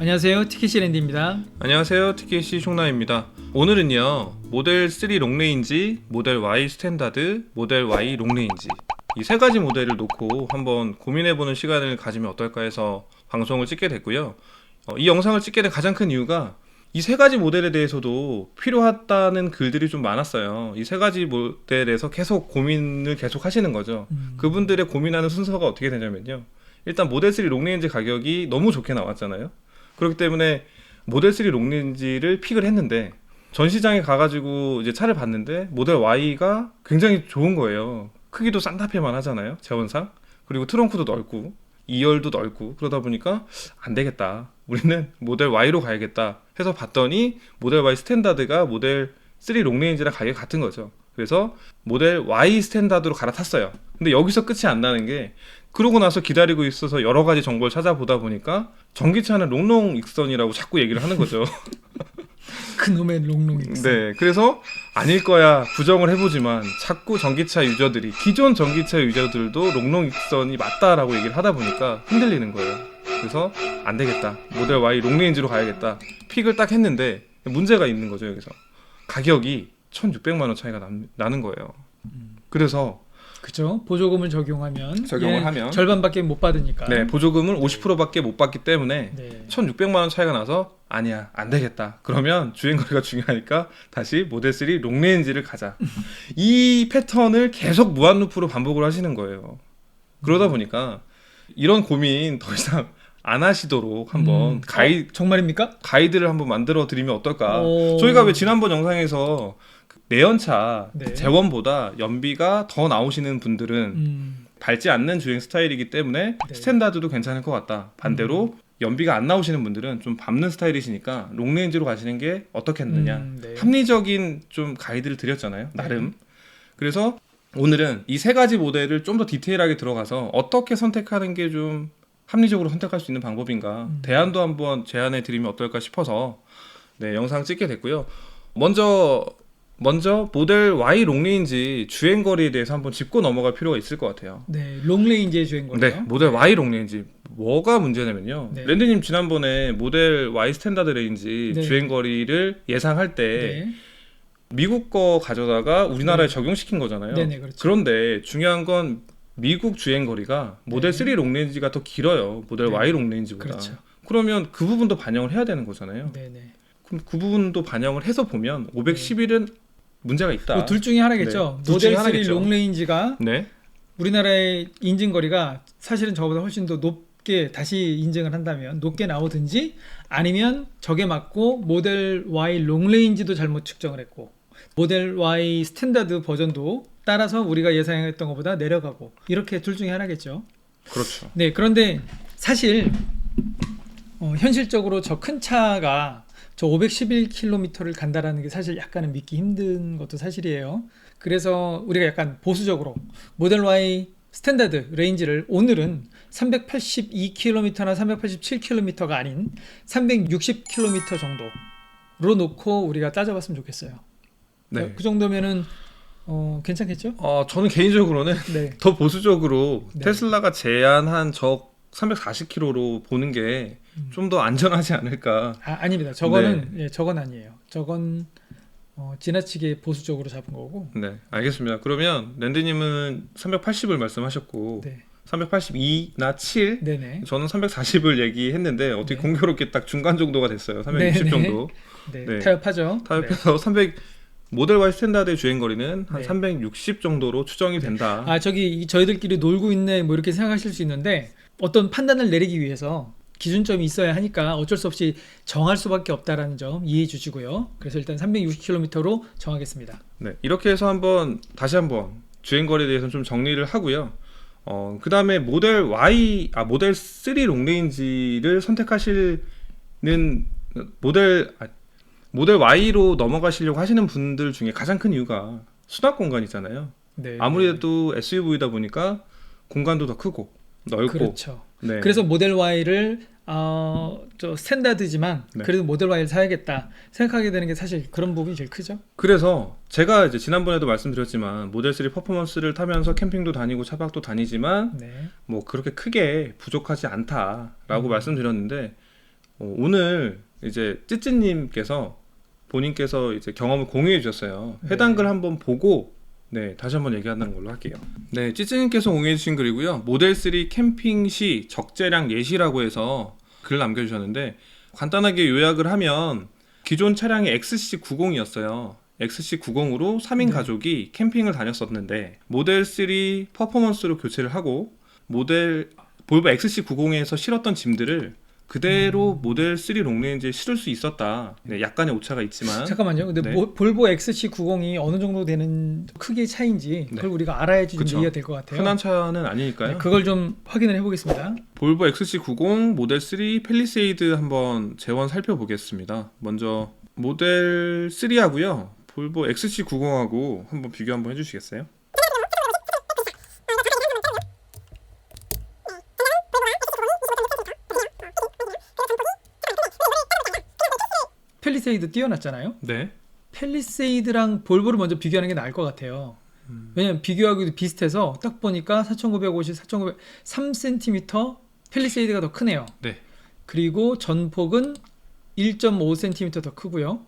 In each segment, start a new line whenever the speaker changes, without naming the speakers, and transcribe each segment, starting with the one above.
안녕하세요, 티켓시 랜디입니다.
안녕하세요, TKC 숑나입니다. 오늘은요, 모델 3 롱레인지, 모델 Y 스탠다드, 모델 Y 롱레인지 이 세 가지 모델을 놓고 한번 고민해보는 시간을 가지면 어떨까 해서 방송을 찍게 됐고요. 이 영상을 찍게 된 가장 큰 이유가 이 세 가지 모델에 대해서도 필요하다는 글들이 좀 많았어요. 이 세 가지 모델에서 계속 고민을 계속 하시는 거죠. 그분들의 고민하는 순서가 어떻게 되냐면요, 일단 모델 3 롱레인지 가격이 너무 좋게 나왔잖아요. 그렇기 때문에 모델 3 롱레인지를 픽을 했는데, 전시장에 가가지고 이제 차를 봤는데 모델 Y가 굉장히 좋은 거예요. 크기도 싼타페만 하잖아요, 재원상. 그리고 트렁크도 넓고 2열도 넓고, 그러다 보니까 안 되겠다, 우리는 모델 Y로 가야겠다 해서 봤더니 모델 Y 스탠다드가 모델 3 롱레인지랑 가격이 같은 거죠. 그래서 모델 Y 스탠다드로 갈아탔어요. 근데 여기서 끝이 안 나는 게, 그러고 나서 기다리고 있어서 여러 가지 정보를 찾아보다 보니까 전기차는 롱롱 익선이라고 자꾸 얘기를 하는 거죠.
그놈의 롱롱 익선.
네, 그래서 아닐 거야 부정을 해보지만 자꾸 전기차 유저들이, 기존 전기차 유저들도 롱롱 익선이 맞다라고 얘기를 하다 보니까 흔들리는 거예요. 그래서 안 되겠다, 모델 Y 롱레인지로 가야겠다 픽을 딱 했는데, 문제가 있는 거죠. 여기서 가격이 1,600만 원 차이가 나는 거예요. 그래서
그죠? 보조금을 적용하면
하면
절반밖에 못 받으니까.
네, 보조금을 50%밖에 못 받기 때문에
네.
1,600만 원 차이가 나서 아니야, 안 되겠다, 그러면 주행거리가 중요하니까 다시 모델 3 롱레인지를 가자. 이 패턴을 계속 무한루프로 반복을 하시는 거예요. 그러다 보니까 이런 고민 더 이상 안 하시도록 한번
정말입니까?
가이드를 한번 만들어 드리면 어떨까.
오.
저희가 왜 지난번 영상에서 내연차
네.
재원보다 연비가 더 나오시는 분들은 밟지 않는 주행 스타일이기 때문에
네.
스탠다드도 괜찮을 것 같다, 반대로 연비가 안 나오시는 분들은 좀 밟는 스타일이시니까 롱레인지로 가시는 게 어떻겠느냐,
네.
합리적인 좀 가이드를 드렸잖아요, 나름. 그래서 오늘은 이 세 가지 모델을 좀 더 디테일하게 들어가서 어떻게 선택하는 게 좀 합리적으로 선택할 수 있는 방법인가, 대안도 한번 제안해 드리면 어떨까 싶어서 네, 영상 찍게 됐고요. 먼저 모델 Y 롱레인지 주행거리에 대해서 한번 짚고 넘어갈 필요가 있을 것 같아요.
네, 롱레인지의 주행거리요.
네, 모델 Y 롱레인지 뭐가 문제냐면요,
네.
랜드님 지난번에 모델 Y 스탠다드 레인지
네.
주행거리를 예상할 때
네.
미국 거 가져다가 우리나라에 적용시킨 거잖아요.
네네, 그렇죠.
그런데 중요한 건 미국 주행거리가 모델 3 롱레인지가 더 길어요, 모델
네.
Y 롱레인지보다.
그렇죠.
그러면 그 부분도 반영을 해야 되는 거잖아요.
네네.
그럼 그 부분도 반영을 해서 보면 511은 문제가 있다.
뭐 둘 중에 하나겠죠.
네, 둘
모델
중에
3
하나겠죠.
롱레인지가
네,
우리나라의 인증거리가 사실은 저보다 훨씬 더 높게 다시 인증을 한다면 높게 나오든지, 아니면 저게 맞고 모델 Y 롱레인지도 잘못 측정을 했고 모델 Y 스탠다드 버전도 따라서 우리가 예상했던 것보다 내려가고, 이렇게 둘 중에 하나겠죠.
그렇죠.
네, 그런데 사실 현실적으로 저 큰 차가 저 511km를 간다라는 게 사실 약간은 믿기 힘든 것도 사실이에요. 그래서 우리가 약간 보수적으로 모델 Y 스탠다드 레인지를 오늘은 382km나 387km가 아닌 360km 정도로 놓고 우리가 따져봤으면 좋겠어요.
네.
그 정도면은 괜찮겠죠?
저는 개인적으로는
네.
더 보수적으로
네.
테슬라가 제안한 저 340km로 보는 게 좀 더 안전하지 않을까.
아닙니다. 저거는 저건 아니에요. 저건 지나치게 보수적으로 잡은 거고.
네, 알겠습니다. 그러면 랜드님은 380을 말씀하셨고,
네.
382나 7,
네네.
저는 340을 얘기했는데 어떻게
네.
공교롭게 딱 중간 정도가 됐어요. 360
네네.
정도.
네.
네.
타협하죠.
타협해서 300 모델 Y 스탠다드의 주행거리는 한
네.
360 정도로 추정이 된다.
저희들끼리 놀고 있네 뭐 이렇게 생각하실 수 있는데, 어떤 판단을 내리기 위해서 기준점이 있어야 하니까 어쩔 수 없이 정할 수밖에 없다라는 점 이해해 주시고요. 그래서 일단 360km로 정하겠습니다.
네, 이렇게 해서 다시 한번 주행거리에 대해서 좀 정리를 하고요. 그 다음에 모델 3 롱레인지를 선택하시는 모델 Y로 넘어가시려고 하시는 분들 중에 가장 큰 이유가 수납 공간이잖아요.
네.
아무래도 SUV다 보니까 공간도 더 크고 넓고.
그렇죠.
네.
그래서 모델 Y를 저 스탠다드지만
네.
그래도 모델 Y를 사야겠다 생각하게 되는 게 사실 그런 부분이 제일 크죠.
그래서 제가 이제 지난번에도 말씀드렸지만 모델 3 퍼포먼스를 타면서 캠핑도 다니고 차박도 다니지만
네.
뭐 그렇게 크게 부족하지 않다라고 말씀드렸는데, 오늘 이제 찌찌님께서 본인께서 이제 경험을 공유해 주셨어요.
네.
해당 글 한번 보고 네 다시 한번 얘기하는 걸로 할게요. 네, 찌찌님께서 공유해 주신 글이고요. 모델 3 캠핑 시 적재량 예시라고 해서 글 남겨주셨는데 간단하게 요약을 하면 기존 차량이 XC90이었어요. XC90으로 3인
네.
가족이 캠핑을 다녔었는데 모델 3 퍼포먼스로 교체를 하고 모델 볼보 XC90에서 실었던 짐들을 그대로 모델 3 롱레인지에 실을 수 있었다. 네, 약간의 오차가 있지만
잠깐만요. 근데
네.
볼보 XC90이 어느 정도 되는 크기의 차인지 그걸 우리가 알아야지 좀
그쵸.
이해가 될 것 같아요.
흔한 차는 아니니까요.
네, 그걸 좀 확인을 해보겠습니다.
볼보 XC90 모델 3 팰리세이드 한번 재원 살펴보겠습니다. 먼저 모델 3하고요. 볼보 XC90하고 한번 비교 한번 해주시겠어요?
팰리세이드 띄워놨잖아요.
네.
팰리세이드랑 볼보를 먼저 비교하는 게 나을 것 같아요. 왜냐면 비교하기도 비슷해서 딱 보니까 4950, 4900 3cm 팰리세이드가 더 크네요.
네.
그리고 전폭은 1.5cm 더 크고요.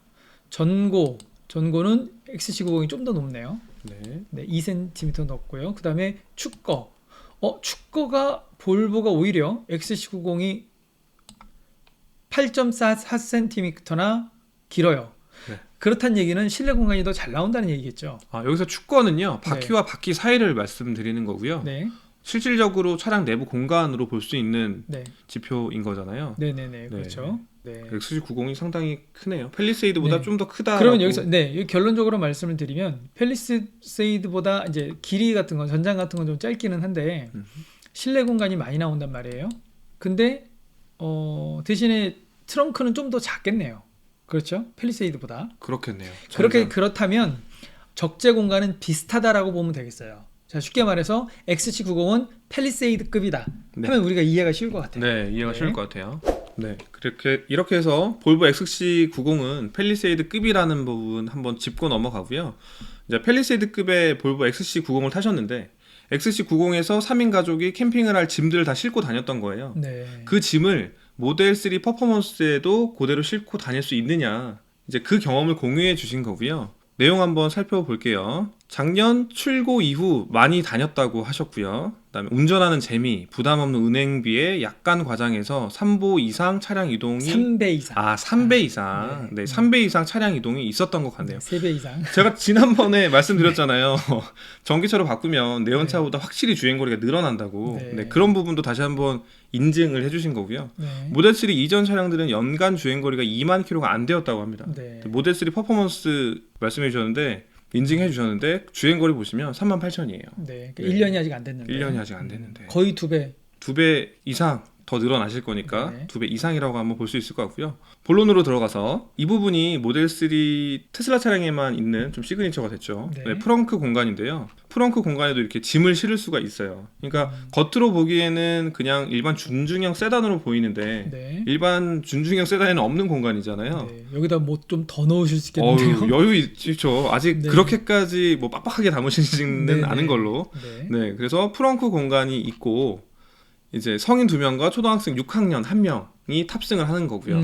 전고는 XC90이 좀 더 높네요.
네.
네, 2cm 높고요. 그 다음에 축거. 축거가 볼보가 오히려 XC90이 8.4cm나 길어요.
네.
그렇다는 얘기는 실내 공간이 더 잘 나온다는 얘기겠죠.
여기서 축거는요. 바퀴와 바퀴 사이를 말씀드리는 거고요.
네,
실질적으로 차량 내부 공간으로 볼 수 있는
네,
지표인 거잖아요.
네네네, 그렇죠. 네.
XC90이 상당히 크네요. 팰리세이드보다
네.
좀 더 크다.
그러면 여기서 여기 결론적으로 말씀을 드리면 팰리세이드보다 이제 길이 같은 건 전장 같은 건 좀 짧기는 한데 실내 공간이 많이 나온단 말이에요. 근데 대신에 트렁크는 좀 더 작겠네요. 그렇죠? 팰리세이드보다.
그렇겠네요.
그렇다면 적재 공간은 비슷하다라고 보면 되겠어요. 자, 쉽게 말해서 XC90은 팰리세이드급이다
네.
하면 우리가 이해가 쉬울 것 같아요.
네, 이해가
네.
쉬울 것 같아요. 네, 이렇게 해서 볼보 XC90은 팰리세이드급이라는 부분 한번 짚고 넘어가고요. 이제 팰리세이드급의 볼보 XC90을 타셨는데 XC90에서 3인 가족이 캠핑을 할 짐들을 다 싣고 다녔던 거예요.
네.
그 짐을 모델 3 퍼포먼스에도 그대로 싣고 다닐 수 있느냐, 이제 그 경험을 공유해 주신 거고요. 내용 한번 살펴볼게요. 작년 출고 이후 많이 다녔다고 하셨고요. 그다음에 운전하는 재미, 부담 없는 운행비에 약간 과장해서 3보 이상 차량 이동이
3배 이상.
3배 이상. 네, 3배 이상 차량 이동이 있었던 것 같네요.
3배 이상.
제가 지난번에 말씀드렸잖아요. 전기차로 바꾸면 내연차보다 확실히 주행거리가 늘어난다고.
네.
네, 그런 부분도 다시 한번 인증을 해주신 거고요.
네.
모델 3 이전 차량들은 연간 주행거리가 2만 킬로가 안 되었다고 합니다.
네.
모델 3 퍼포먼스 말씀해 주셨는데 인증해 주셨는데 주행거리 보시면 38,000이에요.
네. 그러니까
네.
1년이 아직 안 됐는데.
1년이 아직 안 됐는데
거의 2배.
2배 이상 더 늘어나실 거니까
네.
2배 이상이라고 한번 볼 수 있을 것 같고요. 본론으로 들어가서 이 부분이 모델 3 테슬라 차량에만 있는 좀 시그니처가 됐죠.
네.
네, 프렁크 공간인데요. 프렁크 공간에도 이렇게 짐을 실을 수가 있어요. 그러니까 겉으로 보기에는 그냥 일반 준중형 세단으로 보이는데
네.
일반 준중형 세단에는 없는 공간이잖아요.
네. 여기다 뭐 좀 더 넣으실 수 있겠는데요.
여유 있죠. 아직
네.
그렇게까지 뭐 빡빡하게 담으시지는
네,
않은
네.
걸로.
네.
네, 그래서 프렁크 공간이 있고 이제 성인 2명과 초등학생 6학년 1명이 탑승을 하는 거고요.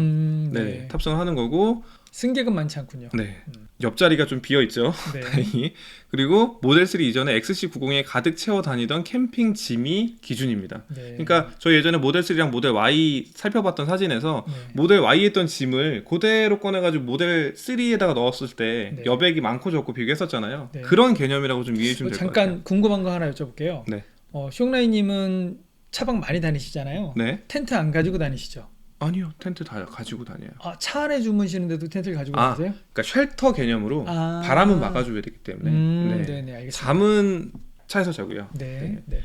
네, 탑승을 하는 거고.
승객은 많지 않군요.
네, 옆자리가 좀 비어 있죠.
네.
다행히. 그리고 모델 3 이전에 XC90에 가득 채워 다니던 캠핑 짐이 기준입니다.
네.
그러니까 저희 예전에 모델 3랑 모델 Y 살펴봤던 사진에서
네.
모델 Y 했던 짐을 그대로 꺼내가지고 모델 3에다가 넣었을 때
네.
여백이 많고 적고 비교했었잖아요.
네.
그런 개념이라고 좀 이해해 주시면 될 것 같아요.
잠깐 궁금한 거 하나 여쭤볼게요.
네.
쇼라이님은 차박 많이 다니시잖아요.
네.
텐트 안 가지고 다니시죠?
아니요, 텐트 다 가지고 다녀요.
차 안에 주무시는데도 텐트를 가지고 다니세요?
그러니까 쉘터 개념으로 바람은 막아줘야 되기 때문에
네네, 알겠습니다.
잠은 차에서 자고요.
네, 네,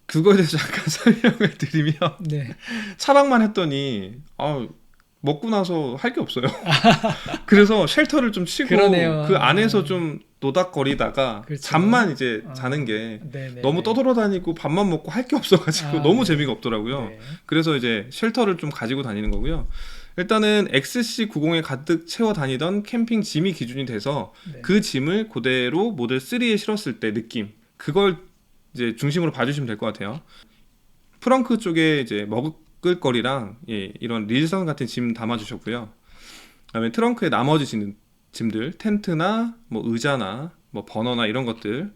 그거에 대해서 잠깐 설명을 드리면
네.
차박만 했더니 먹고 나서 할 게 없어요. 그래서 쉘터를 좀 치고
그러네요.
그 안에서 좀 노닥거리다가
그렇죠.
잠만 이제 자는 게
네네.
너무 떠돌아다니고 밥만 먹고 할 게 없어가지고 너무 재미가 없더라고요.
네.
그래서 이제 쉘터를 좀 가지고 다니는 거고요. 일단은 XC90에 가득 채워 다니던 캠핑 짐이 기준이 돼서
네.
그 짐을 그대로 모델 3에 실었을 때 느낌, 그걸 이제 중심으로 봐주시면 될 것 같아요. 프렁크 쪽에 이제 묶을거리랑 이런 릴선 같은 짐 담아주셨고요. 그다음에 트렁크에 나머지 짐들, 텐트나 뭐 의자나 뭐 버너나 이런 것들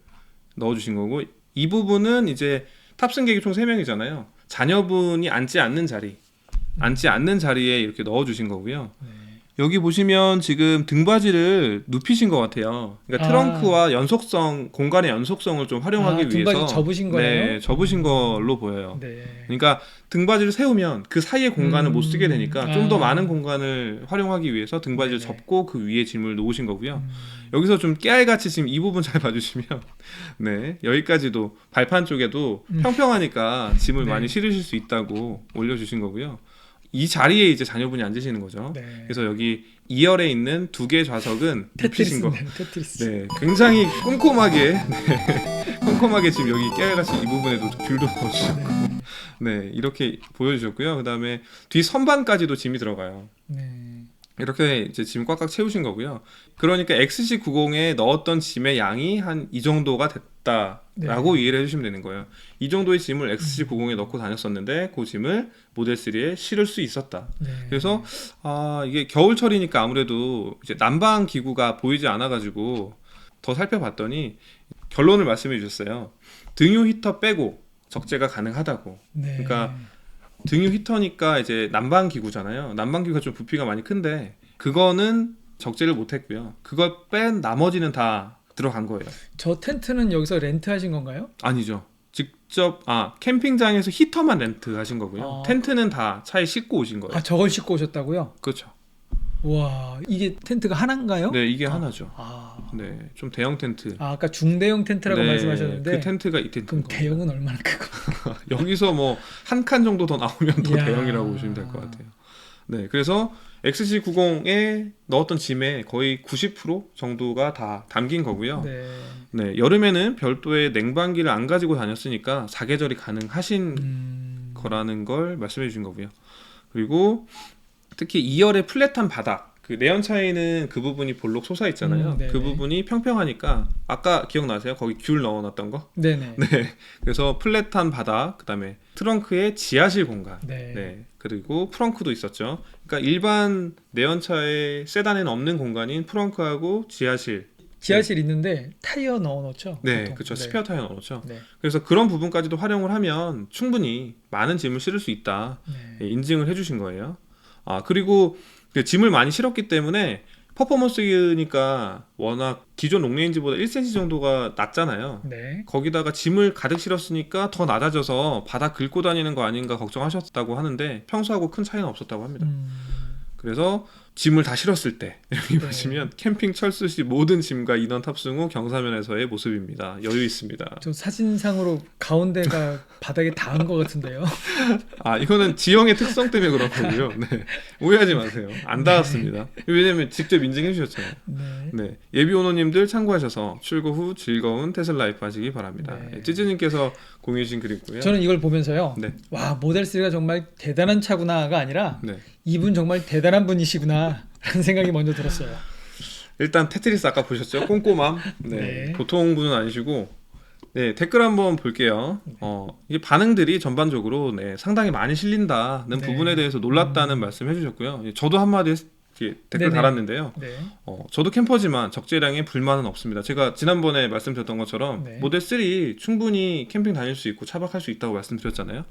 넣어주신 거고, 이 부분은 이제 탑승객이 총 3명이잖아요. 자녀분이 앉지 않는 자리에 이렇게 넣어주신 거고요.
네.
여기 보시면 지금 등받이를 눕히신 것 같아요. 그러니까 트렁크와 공간의 연속성을 좀 활용하기
등받이
위해서
접으신 거예요?
네, 접으신 걸로 보여요.
네.
그러니까 등받이를 세우면 그 사이의 공간을 못 쓰게 되니까 좀 더
아.
많은 공간을 활용하기 위해서 등받이를
네네.
접고 그 위에 짐을 놓으신 거고요. 여기서 좀 깨알같이 지금 이 부분 잘 봐주시면 네, 여기까지도 발판 쪽에도 평평하니까 짐을
네.
많이 실으실 수 있다고 올려주신 거고요. 이 자리에 이제 자녀분이 앉으시는 거죠.
네.
그래서 여기 2열에 있는 2개 좌석은 눕히신 거.
테트리스.
네, 굉장히 꼼꼼하게 꼼꼼하게 지금 여기 깨알같이 이 부분에도 귤도 넣어주셨고, 네, 이렇게 보여주셨고요. 그 다음에 뒤 선반까지도 짐이 들어가요.
네.
이렇게 이제 짐 꽉꽉 채우신 거고요. 그러니까 XC90에 넣었던 짐의 양이 한 이 정도가 됐다라고 이해를 해주시면 되는 거예요. 이 정도의 짐을 XC90에 넣고 다녔었는데 그 짐을 모델 3에 실을 수 있었다.
네.
그래서 이게 겨울철이니까 아무래도 이제 난방 기구가 보이지 않아가지고 더 살펴봤더니 결론을 말씀해 주셨어요. 등유 히터 빼고 적재가 가능하다고.
네.
그러니까 등유 히터니까 이제 난방 기구잖아요. 난방 기구가 좀 부피가 많이 큰데 그거는 적재를 못했고요. 그걸 뺀 나머지는 다 들어간 거예요.
저 텐트는 여기서 렌트하신 건가요?
아니죠. 직접 캠핑장에서 히터만 렌트하신 거고요. 텐트는 다 차에 싣고 오신 거예요.
저걸 싣고 오셨다고요?
그렇죠.
와, 이게 텐트가 하나인가요?
네, 이게 하나죠.
아.
네, 좀 대형 텐트.
아까 중대형 텐트라고
네,
말씀하셨는데
그 텐트가 이 텐트.
그럼 대형은 얼마나 크고?
여기서 뭐 한 칸 정도 더 나오면 더
이야.
대형이라고 보시면 될 것 같아요. 네, 그래서 XC90에 넣었던 짐의 거의 90% 정도가 다 담긴 거고요.
네.
네, 여름에는 별도의 냉방기를 안 가지고 다녔으니까 사계절이 가능하신 거라는 걸 말씀해 주신 거고요. 그리고 특히 2열의 플랫한 바닥, 그 내연차에는 그 부분이 볼록 솟아 있잖아요. 그 부분이 평평하니까 아까 기억나세요? 거기 귤 넣어놨던 거?
네네.
네, 그래서 플랫한 바닥, 그다음에 트렁크의 지하실 공간,
네.
그리고 프렁크도 있었죠. 그러니까 일반 내연차의 세단에는 없는 공간인 프렁크하고 지하실
있는데 타이어 넣어놓죠.
네,
보통.
그렇죠. 스페어 타이어 넣어놓죠.
네.
그래서 그런 부분까지도 활용을 하면 충분히 많은 짐을 실을 수 있다.
네.
인증을 해주신 거예요. 그리고 그 짐을 많이 실었기 때문에 퍼포먼스니까 워낙 기존 롱레인지보다 1cm 정도가 낮잖아요.
네.
거기다가 짐을 가득 실었으니까 더 낮아져서 바닥 긁고 다니는 거 아닌가 걱정하셨다고 하는데 평소하고 큰 차이는 없었다고 합니다. 그래서 짐을 다 실었을 때 여기 보시면 캠핑 철수 시 모든 짐과 인원 탑승 후 경사면에서의 모습입니다. 여유 있습니다.
저 사진상으로 가운데가 바닥에 닿은 것 같은데요.
이거는 지형의 특성 때문에 그런 거고요. 네, 오해하지 마세요. 안 닿았습니다. 왜냐면 직접 인증해 주셨잖아요. 네, 예비 오너님들 참고하셔서 출고 후 즐거운 테슬라 라이프 하시기 바랍니다. 찌즈님께서 공유해 주신 글이고요.
저는 이걸 보면서요.
네.
와, 모델 3가 정말 대단한 차구나가 아니라
네.
이분 정말 대단한 분이시구나 라는 생각이 먼저 들었어요.
일단 테트리스 아까 보셨죠? 꼼꼼함. 네. 보통 분은 아니시고. 네, 댓글 한번 볼게요. 이게 반응들이 전반적으로 상당히 많이 실린다는 부분에 대해서 놀랐다는 말씀 해주셨고요. 저도 한마디 댓글 달았는데요. 저도 캠퍼지만 적재량에 불만은 없습니다. 제가 지난번에 말씀드렸던 것처럼 모델 3 충분히 캠핑 다닐 수 있고 차박할 수 있다고 말씀드렸잖아요.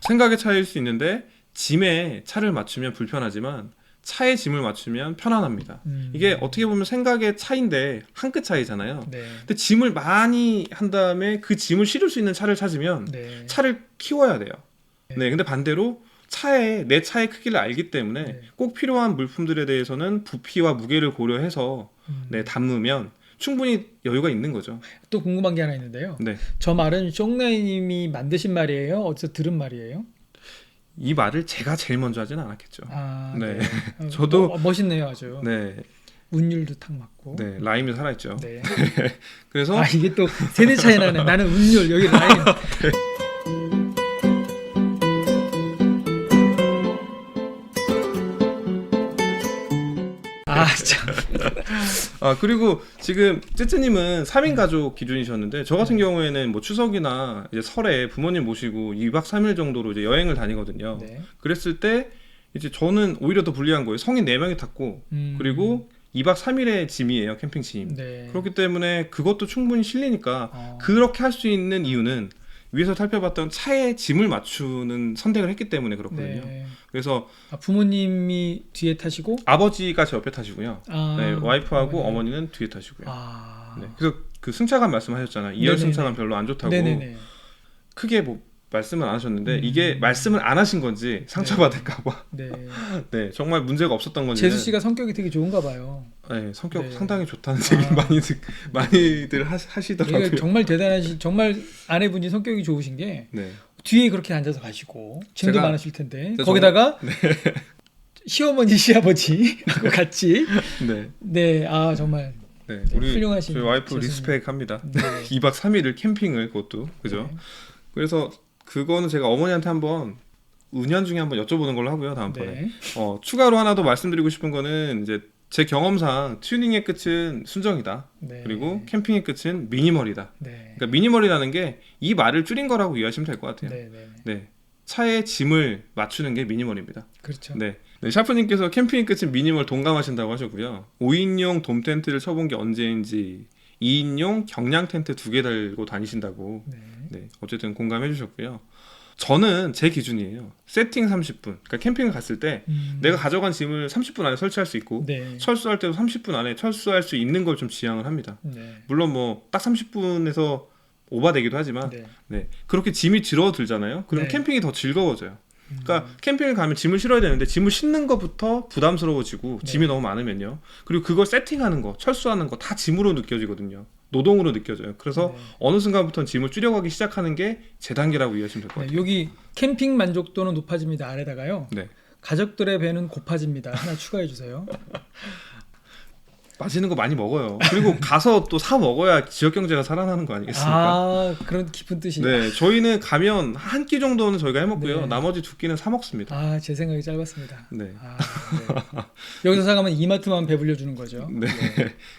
생각의 차이일 수 있는데 짐에 차를 맞추면 불편하지만 차에 짐을 맞추면 편안합니다. 이게 어떻게 보면 생각의 차이인데 한 끗 차이잖아요. 근데 짐을 많이 한 다음에 그 짐을 실을 수 있는 차를 찾으면 차를 키워야 돼요. 근데 반대로 내 차의 크기를 알기 때문에 꼭 필요한 물품들에 대해서는 부피와 무게를 고려해서 담으면 충분히 여유가 있는 거죠.
또 궁금한 게 하나 있는데요. 저 말은 쫑나이님이 만드신 말이에요? 어디서 들은 말이에요?
이 말을 제가 제일 먼저 하지는 않았겠죠.
네.
저도
멋있네요, 아주.
네.
운율도 탁 맞고.
네, 라임이 살아있죠.
네.
그래서
이게 또 세대 차이 나네. 나는 운율, 여기 라임. 참.
아 그리고 지금 쯔쯔님은 3인 가족 기준이셨는데 저 같은 경우에는 뭐 추석이나 이제 설에 부모님 모시고 2박 3일 정도로 이제 여행을 다니거든요.
네.
그랬을 때 이제 저는 오히려 더 불리한 거예요. 성인 4명이 탔고 그리고 2박 3일의 짐이에요. 캠핑 짐.
네.
그렇기 때문에 그것도 충분히 실리니까
어.
그렇게 할 수 있는 이유는 위에서 살펴봤던 차에 짐을 맞추는 선택을 했기 때문에 그렇거든요.
네.
그래서
아, 부모님이 뒤에 타시고
아버지가 제 옆에 타시고요.
아,
네, 와이프하고
어머니.
어머니는 뒤에 타시고요.
아.
네, 그래서 그 승차감 말씀하셨잖아요. 2열
네네네.
승차감 별로 안 좋다고
네네네.
크게 뭐 말씀은 안 하셨는데 이게 말씀을 안 하신 건지 상처받을까봐
네.
네 정말 문제가 없었던 건지
재수 씨가 성격이 되게 좋은가 봐요.
네, 성격
네.
상당히 좋다는 얘기
아.
많이들 하시더라고요.
이게 정말 대단하신 정말 아내분이 성격이 좋으신 게
네.
뒤에 그렇게 앉아서 가시고 짐도
제가-
많으실 텐데
제가
거기다가 시어머니 시아버지하고 같이
네.
네, 아 정말
네.
네,
우리
훌륭하신
저희 와이프
재수님.
리스펙합니다.
네.
2박 3일을 캠핑을 그것도 그죠?
네.
그래서 그거는 제가 어머니한테 한번 은연중에 한번 여쭤보는 걸로 하고요 다음번에.
네.
추가로 하나 더 말씀드리고 싶은 거는 이제 제 경험상 튜닝의 끝은 순정이다.
네.
그리고 캠핑의 끝은 미니멀이다.
네.
그러니까 미니멀이라는 게 이 말을 줄인 거라고 이해하시면 될 것 같아요.
네, 네.
네. 차에 짐을 맞추는 게 미니멀입니다.
그렇죠.
네. 네, 샤프님께서 캠핑의 끝은 미니멀 동감하신다고 하셨고요. 5인용 돔 텐트를 쳐본 게 언제인지 2인용 경량 텐트 2개 달고 다니신다고.
네.
네, 어쨌든 공감해 주셨고요. 저는 제 기준이에요. 세팅 30분. 그러니까 캠핑을 갔을 때 내가 가져간 짐을 30분 안에 설치할 수 있고
네.
철수할 때도 30분 안에 철수할 수 있는 걸 좀 지향을 합니다.
네.
물론 뭐 딱 30분에서 오바되기도 하지만
네.
네. 그렇게 짐이 줄어들잖아요. 그럼
네.
캠핑이 더 즐거워져요. 그러니까 캠핑을 가면 짐을 실어야 되는데 짐을 싣는 것부터 부담스러워지고
네.
짐이 너무 많으면요. 그리고 그걸 세팅하는 거, 철수하는 거 다 짐으로 느껴지거든요. 노동으로 느껴져요. 그래서
네.
어느 순간부터는 짐을 줄여가기 시작하는 게 제 단계라고 이해하시면 될 것
네,
같아요.
여기 캠핑 만족도는 높아집니다. 아래다가요.
네.
가족들의 배는 고파집니다. 하나 추가해 주세요.
맛있는 거 많이 먹어요. 그리고 가서 또 사 먹어야 지역 경제가 살아나는 거 아니겠습니까?
아, 그런 깊은 뜻이.
네, 저희는 가면 한 끼 정도는 저희가 해 먹고요.
네.
나머지 2끼는 사 먹습니다.
아, 제 생각이 짧았습니다.
네.
아, 네. 여기서 사가면 이마트만 배불려 주는 거죠.
네.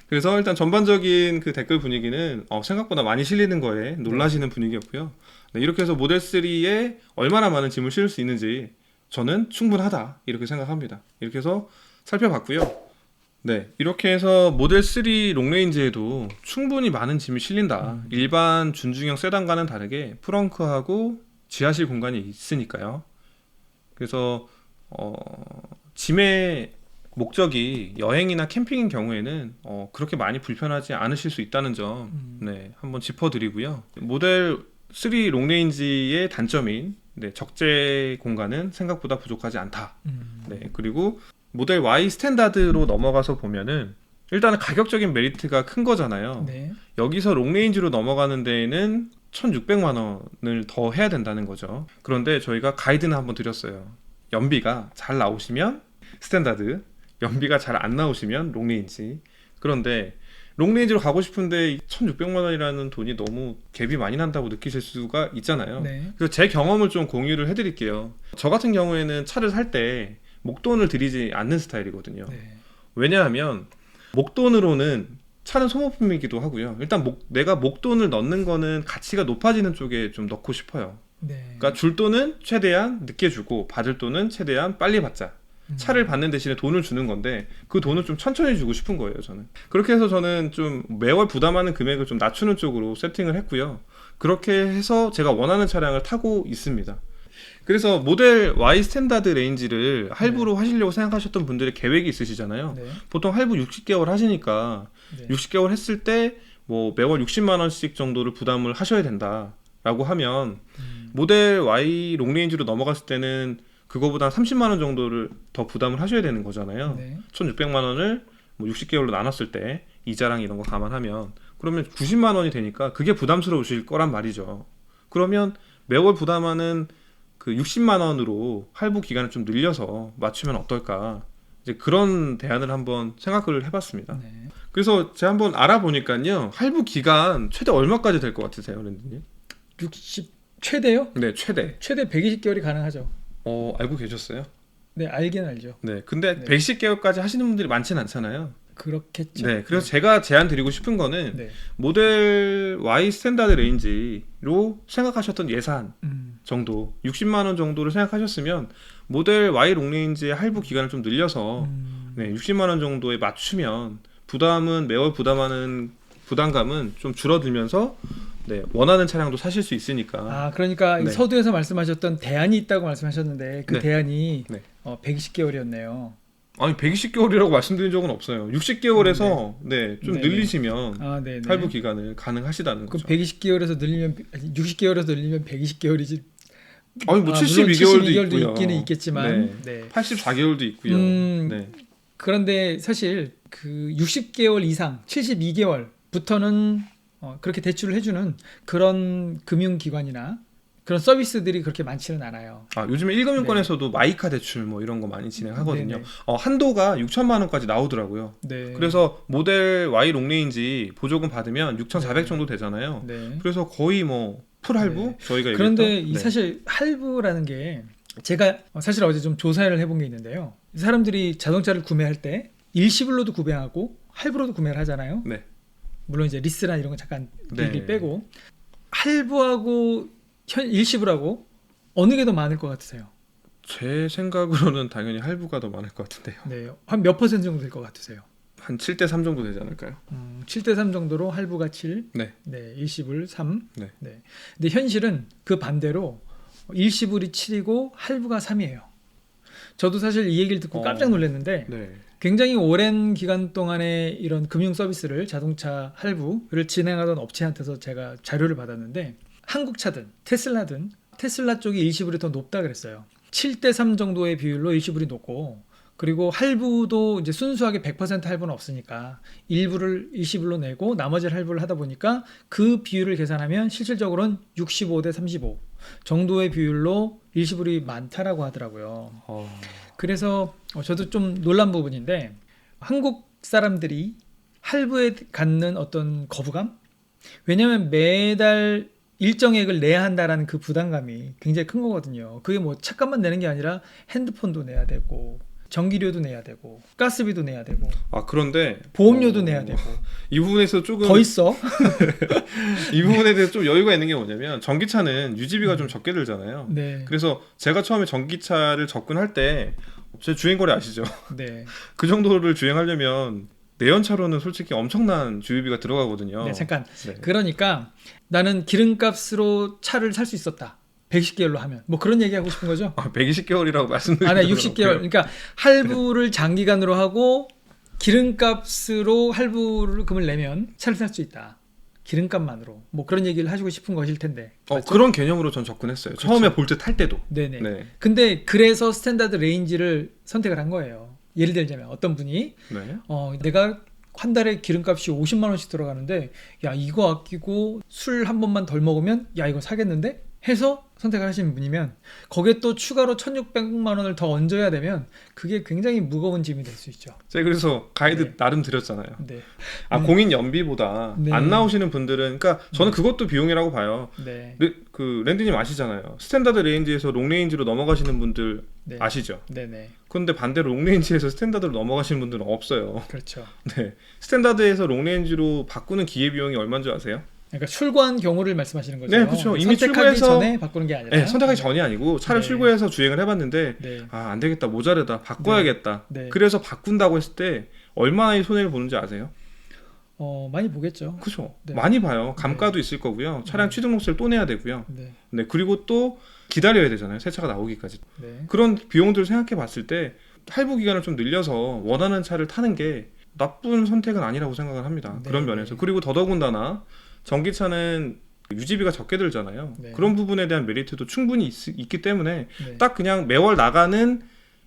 그래서 일단 전반적인 그 댓글 분위기는 생각보다 많이 실리는 거에 놀라시는 분위기였고요. 네, 이렇게 해서 모델 3에 얼마나 많은 짐을 실을 수 있는지 저는 충분하다 이렇게 생각합니다. 이렇게 해서 살펴봤고요. 네, 이렇게 해서 모델 3 롱레인지에도 충분히 많은 짐이 실린다. 일반 준중형 세단과는 다르게 프렁크하고 지하실 공간이 있으니까요. 그래서 짐의 목적이 여행이나 캠핑인 경우에는 그렇게 많이 불편하지 않으실 수 있다는 점 네, 한번 짚어드리고요. 모델 3 롱레인지의 단점인 적재 공간은 생각보다 부족하지 않다. 네, 그리고 모델 Y 스탠다드로 넘어가서 보면은 일단은 가격적인 메리트가 큰 거잖아요.
네.
여기서 롱레인지로 넘어가는 데에는 1,600만 원을 더 해야 된다는 거죠. 그런데 저희가 가이드는 한번 드렸어요. 연비가 잘 나오시면 스탠다드, 연비가 잘 안 나오시면 롱레인지. 그런데 롱레인지로 가고 싶은데 1,600만 원이라는 돈이 너무 갭이 많이 난다고 느끼실 수가 있잖아요.
네.
그래서 제 경험을 좀 공유를 해드릴게요. 저 같은 경우에는 차를 살 때 목돈을 들이지 않는 스타일이거든요.
네.
왜냐하면 목돈으로는 차는 소모품이기도 하고요. 일단 내가 목돈을 넣는 거는 가치가 높아지는 쪽에 좀 넣고 싶어요.
네.
그러니까 줄 돈은 최대한 늦게 주고 받을 돈은 최대한 빨리 받자. 차를 받는 대신에 돈을 주는 건데 그 돈을 좀 천천히 주고 싶은 거예요, 저는. 그렇게 해서 저는 좀 매월 부담하는 금액을 좀 낮추는 쪽으로 세팅을 했고요. 그렇게 해서 제가 원하는 차량을 타고 있습니다. 그래서 모델 Y 스탠다드 레인지를 할부로 하시려고 생각하셨던 분들의 계획이 있으시잖아요.
네.
보통 할부 60개월 하시니까
네.
60개월 했을 때 뭐 매월 60만 원씩 정도를 부담을 하셔야 된다라고 하면 모델 Y 롱레인지로 넘어갔을 때는 그거보다 30만 원 정도를 더 부담을 하셔야 되는 거잖아요.
네.
1,600만 원을 뭐 60개월로 나눴을 때 이자랑 이런 거 감안하면 그러면 90만 원이 되니까 그게 부담스러우실 거란 말이죠. 그러면 매월 부담하는 그 60만 원으로 할부 기간을 좀 늘려서 맞추면 어떨까? 이제 그런 대안을 한번 생각을 해봤습니다.
네.
그래서 제가 한번 알아보니까요, 할부 기간 최대 얼마까지 될 것 같으세요, 랜드님?
60 최대요?
네, 최대.
최대 120개월이 가능하죠.
알고 계셨어요?
네, 알긴 알죠.
네, 근데
네.
110개월까지 하시는 분들이 많진 않잖아요.
그렇겠죠.
네, 그래서 제가 제안 드리고 싶은 거는
네.
모델 Y 스탠다드 레인지로 생각하셨던 예산
음.
정도 60만 원 정도를 생각하셨으면 모델 Y 롱레인지의 할부 기간을 좀 늘려서 네, 60만 원 정도에 맞추면 부담은 매월 부담하는 부담감은 좀 줄어들면서 네, 원하는 차량도 사실 수 있으니까.
아, 그러니까 이
네.
서두에서 말씀하셨던 대안이 있다고 말씀하셨는데 그
네.
대안이
네.
120개월이었네요.
아니 120개월이라고 말씀드린 적은 없어요. 60개월에서 네, 좀
네네.
늘리시면
아, 네, 네.
할부 기간을 가능하시다는
그럼
거죠.
120개월에서 늘리면 60개월에서 늘리면 120개월이지.
아니 뭐
물론
72개월도
72개월도
있고요.
있기는 있겠지만.
네.
네.
84개월도 있고요. 네.
그런데 사실 그 60개월 이상 72개월부터는 그렇게 대출을 해주는 그런 금융기관이나 그런 서비스들이 그렇게 많지는 않아요.
아, 요즘에 1금융권에서도 마이카 대출 뭐 이런 거 많이 진행하거든요.
네네.
한도가 6천만 원까지 나오더라고요.
네.
그래서 모델 Y 롱레인지 보조금 받으면 6,400
네.
정도 되잖아요.
네.
그래서 거의 뭐 풀 할부
네.
저희가
그런데
얘기했던?
이
네.
사실 할부라는 게 제가 사실 어제 좀 조사를 해본 게 있는데요. 사람들이 자동차를 구매할 때 일시불로도 구매하고 할부로도 구매를 하잖아요.
네.
물론 이제 리스나 이런 거 잠깐
네.
얘기를 빼고 할부하고 일시불하고 어느 게 더 많을 것 같으세요?
제 생각으로는 당연히 할부가 더 많을 것 같은데요.
네, 한 몇 퍼센트 정도 될 것 같으세요?
한 7대 3 정도 되지 않을까요?
7대 3 정도로 할부가 7,
네.
네, 일시불 3.
네.
네. 근데 현실은 그 반대로 일시불이 7이고 할부가 3이에요. 저도 사실 이 얘기를 듣고 깜짝 놀랐는데
네.
굉장히 오랜 기간 동안에 이런 금융 서비스를 자동차 할부를 진행하던 업체한테서 제가 자료를 받았는데 한국 차든 테슬라든 테슬라 쪽이 일시불이 더 높다 그랬어요. 7대 3 정도의 비율로 일시불이 높고 그리고 할부도 이제 순수하게 100% 할부는 없으니까 일부를 일시불로 내고 나머지를 할부를 하다 보니까 그 비율을 계산하면 실질적으로는 65대 35 정도의 비율로 일시불이 많다라고 하더라고요. 그래서 저도 좀 놀란 부분인데 한국 사람들이 할부에 갖는 어떤 거부감? 왜냐하면 매달 일정액을 내야 한다라는 그 부담감이 굉장히 큰 거거든요. 그게 뭐 차값만 내는 게 아니라 핸드폰도 내야 되고 전기료도 내야 되고 가스비도 내야 되고
아, 그런데
보험료도 내야 되고
이 부분에서 조금
더 있어.
이 부분에 대해서 좀 여유가 있는 게 뭐냐면 전기차는 유지비가 좀 적게 들잖아요.
네,
그래서 제가 처음에 전기차를 접근할 때 제 주행거리 아시죠?
네,
그 정도를 주행하려면 내연차로는 솔직히 엄청난 주유비가 들어가거든요.
네. 잠깐.
네.
그러니까 나는 기름값으로 차를 살 수 있었다. 110개월로 하면 뭐 그런 얘기하고 싶은 거죠?
120개월이라고 말씀드린
아, 네, 60개월. 그러니까 할부를 장기간으로 하고 기름값으로 할부금을 내면 차를 살 수 있다. 기름값만으로. 뭐 그런 얘기를 하시고 싶은 것일 텐데. 맞죠?
그런 개념으로 전 접근했어요.
그렇죠.
처음에 볼트 탈 때도.
네네.
네.
근데 그래서 스탠다드 레인지를 선택을 한 거예요. 예를 들자면 어떤 분이
네.
내가 한 달에 기름값이 50만 원씩 들어가는데 야 이거 아끼고 술 한 번만 덜 먹으면 야 이거 사겠는데? 해서 선택을 하시는 분이면 거기에 또 추가로 1,600만 원을 더 얹어야 되면 그게 굉장히 무거운 짐이 될 수 있죠.
제가 그래서 가이드
네.
나름 드렸잖아요.
네.
공인 연비보다
네.
안 나오시는 분들은, 그러니까 저는 그것도 비용이라고 봐요.
네.
랜디님 아시잖아요. 스탠다드 레인지에서 롱레인지로 넘어가시는 분들
네.
아시죠?
네네.
그런데 반대로 롱레인지에서 스탠다드로 넘어가시는 분들은 없어요.
그렇죠.
네. 스탠다드에서 롱레인지로 바꾸는 기회비용이 얼마인 줄 아세요?
그러니까 출고한 경우를 말씀하시는 거죠.
네, 그렇죠. 이미
선택하기
출고해서-
전에 바꾸는 게 아니라.
네, 선택하기 전이 아니고 차를
네.
출고해서 주행을 해봤는데
네.
안 되겠다, 모자르다, 바꿔야겠다.
네.
그래서 바꾼다고 했을 때 얼마의 손해를 보는지 아세요?
많이 보겠죠.
그렇죠.
네.
많이 봐요. 감가도 있을 거고요. 차량
네.
취등록세를 또 내야 되고요.
네.
네, 그리고 또 기다려야 되잖아요. 새 차가 나오기까지.
네.
그런 비용들을 생각해 봤을 때 할부 기간을 좀 늘려서 원하는 차를 타는 게 나쁜 선택은 아니라고 생각을 합니다.
네.
그런 면에서. 그리고 더더군다나 전기차는 유지비가 적게 들잖아요.
네.
그런 부분에 대한 메리트도 충분히 있기 때문에
네.
딱 그냥 매월 나가는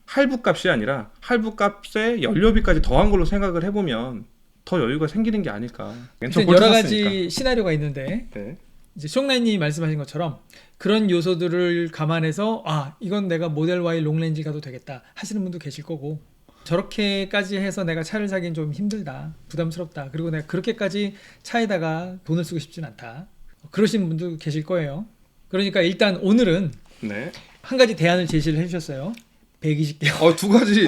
할부값이 아니라 할부값에 연료비까지 더한 걸로 생각을 해보면 더 여유가 생기는 게 아닐까.
그래서 여러 가지 시나리오가 있는데
네.
이제 숑라인님이 말씀하신 것처럼 그런 요소들을 감안해서 이건 내가 모델 Y 롱레인지 가도 되겠다 하시는 분도 계실 거고 저렇게까지 해서 내가 차를 사기엔 좀 힘들다 부담스럽다 그리고 내가 그렇게까지 차에다가 돈을 쓰고 싶진 않다 그러신 분도 계실 거예요. 그러니까 일단 오늘은
네.
한 가지 대안을 제시를 해주셨어요. 120개월.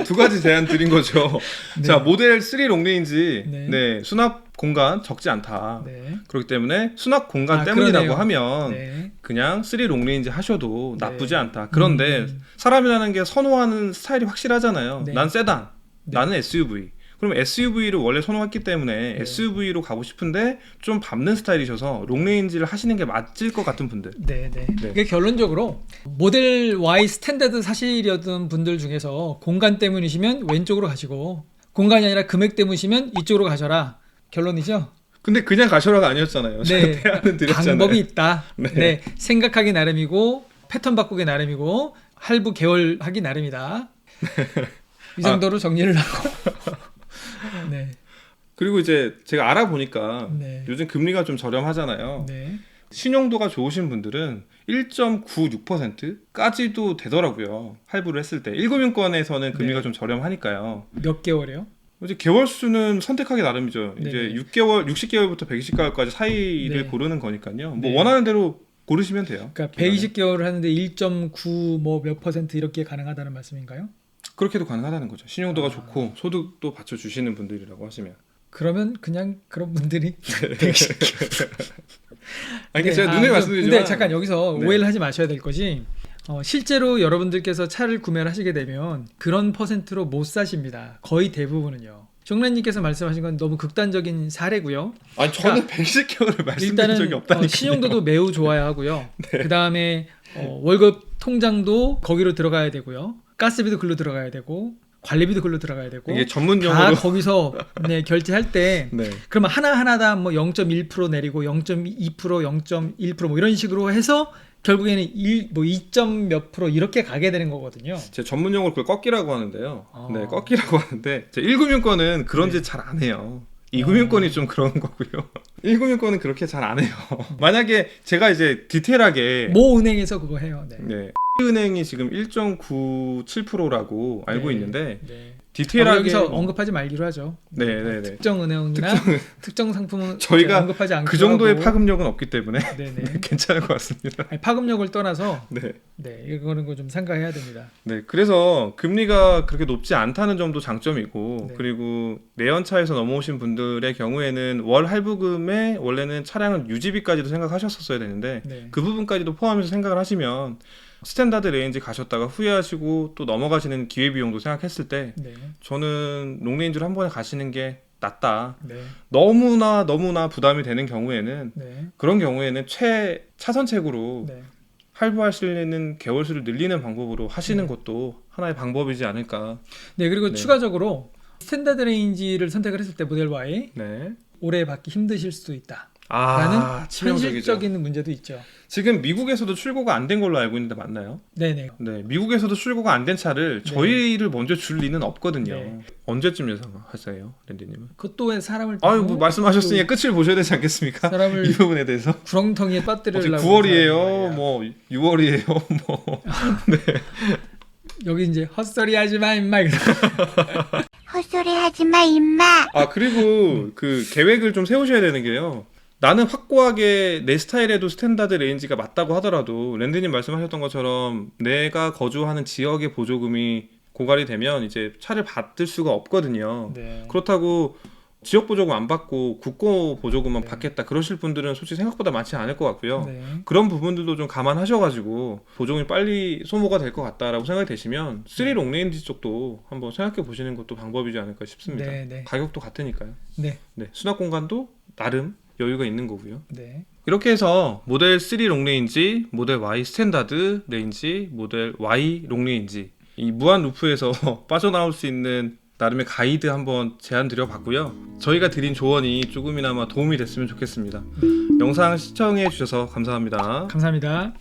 두 가지 제안 드린 거죠.
네.
자, 모델 3 롱레인지
네.
수납 공간 적지 않다.
네.
그렇기 때문에 수납 공간 때문이라고
그러네요.
하면
네.
그냥 3 롱레인지 하셔도
네.
나쁘지 않다. 그런데 사람이라는 게 선호하는 스타일이 확실하잖아요.
네.
난 세단,
네.
나는 SUV. 그럼 SUV를 원래 선호했기 때문에
네.
SUV로 가고 싶은데 좀 밟는 스타일이셔서 롱레인지를 하시는 게 맞을 것 같은 분들.
네, 네.
네.
이게 결론적으로 모델 Y 스탠다드 사시려던 분들 중에서 공간 때문이시면 왼쪽으로 가시고 공간이 아니라 금액 때문이시면 이쪽으로 가셔라. 결론이죠?
근데 그냥 가셔라가 아니었잖아요. 제가
네.
대안은 드렸잖아요.
방법이 있다.
네.
네. 생각하기 나름이고 패턴 바꾸기 나름이고 할부 개월하기 나름이다. 이 정도로 정리를 하고. 네.
그리고 이제 제가 알아보니까
네.
요즘 금리가 좀 저렴하잖아요.
네.
신용도가 좋으신 분들은 1.96%까지도 되더라고요. 할부를 했을 때. 1금융권에서는 금리가
네.
좀 저렴하니까요.
몇 개월이요?
이제 개월 수는 선택하기 나름이죠.
네.
이제 6개월, 60개월부터 120개월까지 사이를
네.
고르는 거니까요. 뭐
네.
원하는 대로 고르시면 돼요.
그러니까 120개월을 하는데 1.9 뭐 몇 퍼센트 이렇게 가능하다는 말씀인가요?
그렇게도 가능하다는 거죠. 신용도가 좋고 소득도 받쳐주시는 분들이라고 하시면.
그러면 그냥 그런 분들이 110개월.
아니, 제가 눈에 말씀드리지만.
근데 잠깐 여기서
네.
오해를 하지 마셔야 될 것이 실제로 여러분들께서 차를 구매를 하시게 되면 그런 퍼센트로 못 사십니다. 거의 대부분은요. 정란님께서 말씀하신 건 너무 극단적인 사례고요.
아니, 저는 120개월을 말씀드린 적이
일단은
없다니까요.
신용도도 매우 좋아야 하고요. 그 다음에 월급 통장도 거기로 들어가야 되고요. 가스비도 글로 들어가야 되고 관리비도 글로 들어가야 되고
이게 전문
다
용어로.
거기서 네, 결제할 때
네.
그러면 하나하나다 뭐 0.1% 내리고 0.2%, 0.1% 뭐 이런 식으로 해서 결국에는 2점 몇 프로 이렇게 가게 되는 거거든요.
제 전문 용어로 그걸 꺾기라고 하는데요.
아.
네, 꺾기라고 하는데 제 1금융권은 그런
네.
짓 잘 안 해요. 2금융권이 좀 그런 거고요. 1금융권은 그렇게 잘 안 해요. 만약에 제가 이제 디테일하게
모 은행에서 그거 해요. 네.
네. 은행이 지금 1.97%라고 알고
네.
있는데
네.
디테일하게
여기서
뭐-
언급하지 말기로 하죠.
네, 네, 네.
특정 은행이나 특정 상품은
저희가
언급하지 않기로
그 정도의
하고.
파급력은 없기 때문에
네네.
괜찮을 것 같습니다.
아니, 파급력을 떠나서
네.
네 이거는 거 좀 생각해야 됩니다.
네, 그래서 금리가 그렇게 높지 않다는 점도 장점이고,
네.
그리고 내연차에서 넘어오신 분들의 경우에는 월 할부금에 원래는 차량은 유지비까지도 생각하셨었어야 되는데
네.
그 부분까지도 포함해서 생각을 하시면 스탠다드 레인지 가셨다가 후회하시고 또 넘어가시는 기회비용도 생각했을 때
네.
저는 롱레인지로 한 번에 가시는 게 낫다.
네.
너무나 부담이 되는 경우에는
네.
그런 경우에는 차선책으로
네.
할부할 수 있는 개월 수를 늘리는 방법으로 하시는
네.
것도 하나의 방법이지 않을까.
네 그리고
네.
추가적으로 스탠다드 레인지를 선택을 했을 때 모델 Y
네.
오래 받기 힘드실 수도 있다.
아,
라는
치명적이죠.
현실적인 문제도 있죠.
지금 미국에서도 출고가 안 된 걸로 알고 있는데 맞나요?
네네.
네, 미국에서도 출고가 안 된 차를
네.
저희를 먼저 줄 리는 없거든요.
네.
언제쯤 예상하세요, 랜디님은?
그것도 왜 사람을
아유,
두고
뭐 말씀하셨으니까 끝을 보셔야 되지 않겠습니까?
사람을
이 부분에 대해서.
구렁텅이에
어제
빠뜨리려고
9월이에요, 뭐 6월이에요, 뭐.
여기 이제 헛소리 하지 마 임마 이거.
헛소리 하지 마, 임마.
아, 그리고 그 계획을 좀 세우셔야 되는 게요. 나는 확고하게 내 스타일에도 스탠다드 레인지가 맞다고 하더라도 랜디님 말씀하셨던 것처럼 내가 거주하는 지역의 보조금이 고갈이 되면 이제 차를 받을 수가 없거든요.
네.
그렇다고 지역 보조금 안 받고 국고 보조금만
네.
받겠다 그러실 분들은 솔직히 생각보다 많지 않을 것 같고요.
네.
그런 부분들도 좀 감안하셔가지고 보조금이 빨리 소모가 될 것 같다라고 생각이 되시면 3 롱레인지 쪽도 한번 생각해 보시는 것도 방법이지 않을까 싶습니다.
네, 네.
가격도 같으니까요.
네.
네, 수납 공간도 나름 여유가 있는 거고요.
네.
이렇게 해서 모델 3 롱레인지, 모델 Y 스탠다드 레인지, 모델 Y 롱레인지 이 무한 루프에서 빠져나올 수 있는 나름의 가이드 한번 제안 드려봤고요. 저희가 드린 조언이 조금이나마 도움이 됐으면 좋겠습니다. 영상 시청해 주셔서 감사합니다.
감사합니다.